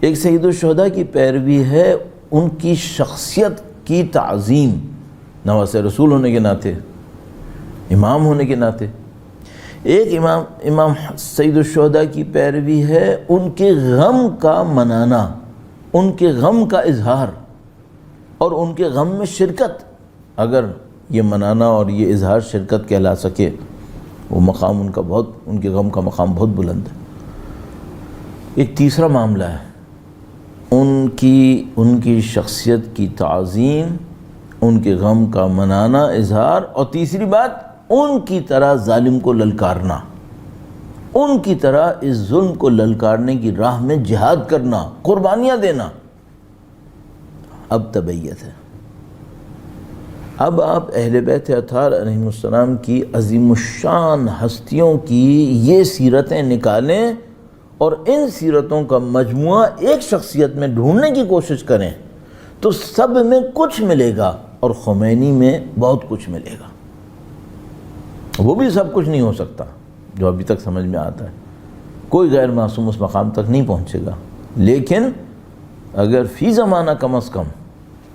ایک سید الشہداء کی پیروی ہے ان کی شخصیت کی تعظیم، نواسہ رسول ہونے کے ناطے، امام ہونے کے ناطے۔ ایک امام سید الشہداء کی پیروی ہے ان کے غم کا منانا، ان کے غم کا اظہار اور ان کے غم میں شرکت۔ اگر یہ منانا اور یہ اظہار شرکت کہلا سکے، وہ مقام ان کا بہت، ان کے غم کا مقام بہت بلند ہے۔ ایک تیسرا معاملہ ہے ان کی شخصیت کی تعظیم، ان کے غم کا منانا، اظہار، اور تیسری بات ان کی طرح ظالم کو للکارنا، ان کی طرح اس ظلم کو للکارنے کی راہ میں جہاد کرنا، قربانیاں دینا۔ اب تبعیت ہے، اب آپ اہل بیت اطہار علیہم السلام کی عظیم الشان ہستیوں کی یہ سیرتیں نکالیں اور ان سیرتوں کا مجموعہ ایک شخصیت میں ڈھونڈنے کی کوشش کریں تو سب میں کچھ ملے گا، اور خمینی میں بہت کچھ ملے گا۔ وہ بھی سب کچھ نہیں ہو سکتا جو ابھی تک سمجھ میں آتا ہے، کوئی غیر معصوم اس مقام تک نہیں پہنچے گا، لیکن اگر فی زمانہ کم از کم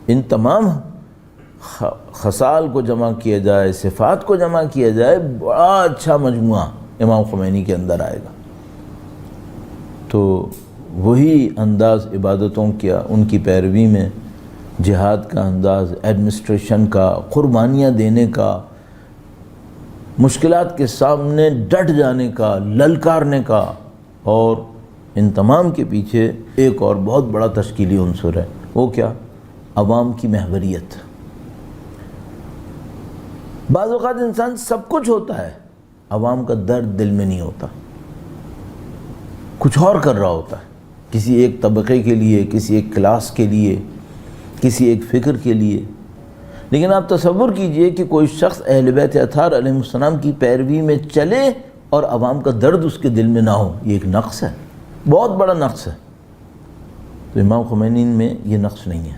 ان تمام خصال کو جمع کیا جائے، صفات کو جمع کیا جائے، بڑا اچھا مجموعہ امام خمینی کے اندر آئے گا۔ تو وہی انداز عبادتوں کیا، ان کی پیروی میں جہاد کا انداز، ایڈمنسٹریشن کا، قربانیاں دینے کا، مشکلات کے سامنے ڈٹ جانے کا، للکارنے کا، اور ان تمام کے پیچھے ایک اور بہت بڑا تشکیلی عنصر ہے، وہ کیا؟ عوام کی محوریت۔ بعض اوقات انسان سب کچھ ہوتا ہے، عوام کا درد دل میں نہیں ہوتا، کچھ اور کر رہا ہوتا ہے، کسی ایک طبقے کے لیے، کسی ایک کلاس کے لیے، کسی ایک فکر کے لیے۔ لیکن آپ تصور کیجئے کہ کوئی شخص اہل بیت اطہار علیہ السلام کی پیروی میں چلے اور عوام کا درد اس کے دل میں نہ ہو، یہ ایک نقص ہے، بہت بڑا نقص ہے۔ تو امام خمینی میں یہ نقص نہیں ہے،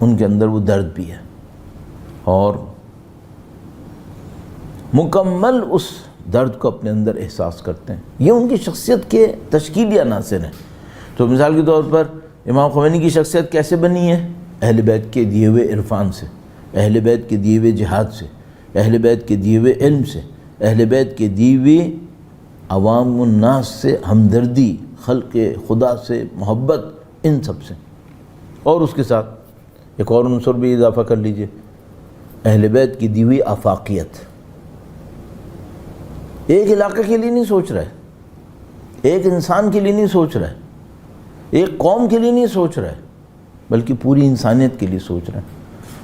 ان کے اندر وہ درد بھی ہے، اور مکمل اس درد کو اپنے اندر احساس کرتے ہیں۔ یہ ان کی شخصیت کے تشکیلی عناصر ہیں۔ تو مثال کے طور پر امام خمینی کی شخصیت کیسے بنی ہے؟ اہل بیت کے دیے ہوئے عرفان سے، اہل بیت کے دیے ہوئے جہاد سے، اہل بیت کے دیے ہوئے علم سے، اہل بیت کے دیے ہوئے عوام الناس سے ہمدردی، خلق خدا سے محبت، ان سب سے۔ اور اس کے ساتھ ایک اور عنصر بھی اضافہ کر لیجئے، اہل بیت کی دی ہوئی آفاقیت۔ ایک علاقے کے لیے نہیں سوچ رہے، ایک انسان کے لیے نہیں سوچ رہے، ایک قوم کے لیے نہیں سوچ رہے، بلکہ پوری انسانیت کے لیے سوچ رہے ہیں،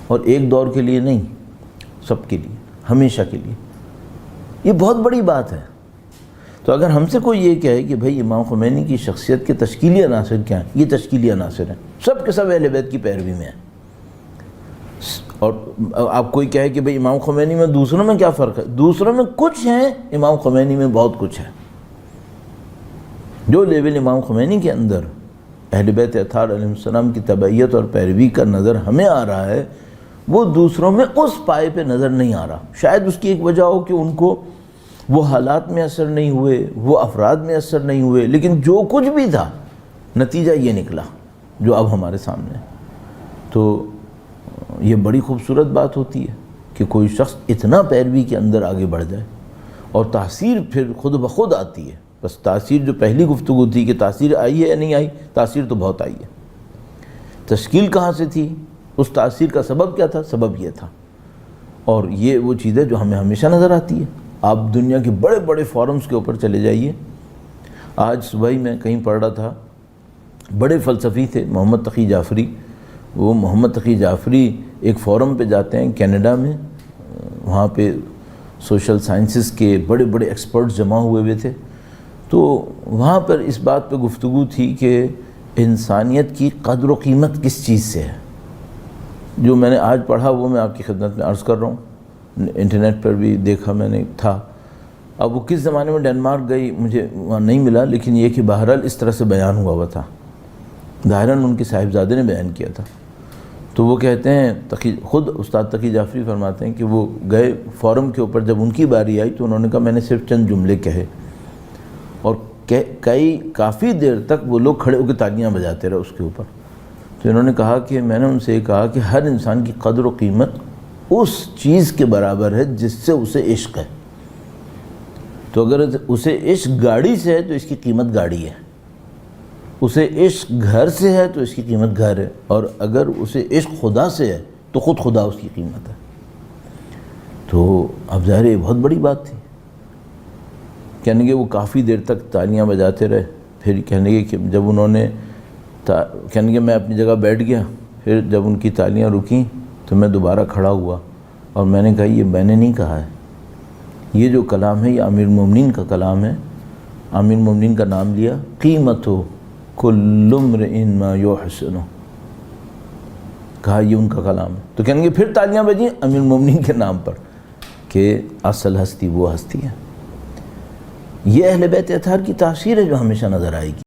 اور ایک دور کے لیے نہیں، سب کے لیے، ہمیشہ کے لیے۔ یہ بہت بڑی بات ہے۔ تو اگر ہم سے کوئی یہ کہے کہ بھئی امام خمینی کی شخصیت کے تشکیلی عناصر کیا ہیں، یہ تشکیلی عناصر ہیں، سب کے سب اہل بیت کی پیروی میں ہیں۔ اور آپ کوئی کہے کہ بھئی امام خمینی میں دوسروں میں کیا فرق ہے؟ دوسروں میں کچھ ہیں، امام خمینی میں بہت کچھ ہے۔ جو لیول امام خمینی کے اندر اہل بیت اطہار علیہ السلام کی تبعیت اور پیروی کا نظر ہمیں آ رہا ہے، وہ دوسروں میں اس پائے پہ نظر نہیں آ رہا۔ شاید اس کی ایک وجہ ہو کہ ان کو وہ حالات میں اثر نہیں ہوئے، وہ افراد میں اثر نہیں ہوئے، لیکن جو کچھ بھی تھا نتیجہ یہ نکلا جو اب ہمارے سامنے ہے۔ تو یہ بڑی خوبصورت بات ہوتی ہے کہ کوئی شخص اتنا پیروی کے اندر آگے بڑھ جائے، اور تاثیر پھر خود بخود آتی ہے۔ بس تاثیر جو پہلی گفتگو تھی کہ تاثیر آئی ہے یا نہیں آئی، تاثیر تو بہت آئی ہے۔ تشکیل کہاں سے تھی؟ اس تاثیر کا سبب کیا تھا؟ سبب یہ تھا، اور یہ وہ چیز ہے جو ہمیں ہمیشہ نظر آتی ہے۔ آپ دنیا کے بڑے بڑے فورمز کے اوپر چلے جائیے۔ آج صبح ہی میں کہیں پڑھ رہا تھا، بڑے فلسفی تھے محمد تقی جعفری، وہ محمد تقی جعفری ایک فورم پہ جاتے ہیں کینیڈا میں، وہاں پہ سوشل سائنسز کے بڑے بڑے ایکسپرٹس جمع ہوئے تھے، تو وہاں پر اس بات پہ گفتگو تھی کہ انسانیت کی قدر و قیمت کس چیز سے ہے۔ جو میں نے آج پڑھا وہ میں آپ کی خدمت میں عرض کر رہا ہوں، انٹرنیٹ پر بھی دیکھا میں نے تھا۔ اب وہ کس زمانے میں ڈنمارک گئی مجھے وہاں نہیں ملا، لیکن یہ کہ بہرحال اس طرح سے بیان ہوا تھا، ظاہراً ان کے صاحبزادے نے بیان کیا تھا۔ تو وہ کہتے ہیں، خود استاد تقی جعفری فرماتے ہیں کہ وہ گئے فورم کے اوپر، جب ان کی باری آئی تو انہوں نے کہا میں نے صرف چند جملے کہے، اور کافی دیر تک وہ لوگ کھڑے ہو کے تالیاں بجاتے رہے اس کے اوپر. تو انہوں نے کہا کہ میں نے ان سے کہا کہ ہر انسان کی قدر و قیمت اس چیز کے برابر ہے جس سے اسے عشق ہے. تو اگر اسے عشق گاڑی سے ہے تو اس کی قیمت گاڑی ہے، اسے عشق گھر سے ہے تو اس کی قیمت گھر ہے، اور اگر اسے عشق خدا سے ہے تو خود خدا اس کی قیمت ہے. تو اب ظاہر یہ بہت بڑی بات تھی. کہنے کہ وہ کافی دیر تک تالیاں بجاتے رہے. پھر کہنے کہ جب انہوں نے کہنے کہ میں اپنی جگہ بیٹھ گیا. پھر جب ان کی تالیاں رکیں تو میں دوبارہ کھڑا ہوا اور میں نے کہا یہ میں نے نہیں کہا ہے، یہ جو کلام ہے یہ امیر المومنین کا کلام ہے. امیر المومنین کا نام لیا. قیمت ہو کل امرئ ما یحسن، کہا یہ ان کا کلام ہے. تو کہنے کہ پھر تالیاں بجیں امیر المومنین کے نام پر کہ اصل ہستی وہ ہستی ہے. یہ اہل بیت اطہار کی تاثیر ہے جو ہمیشہ نظر آئے گی.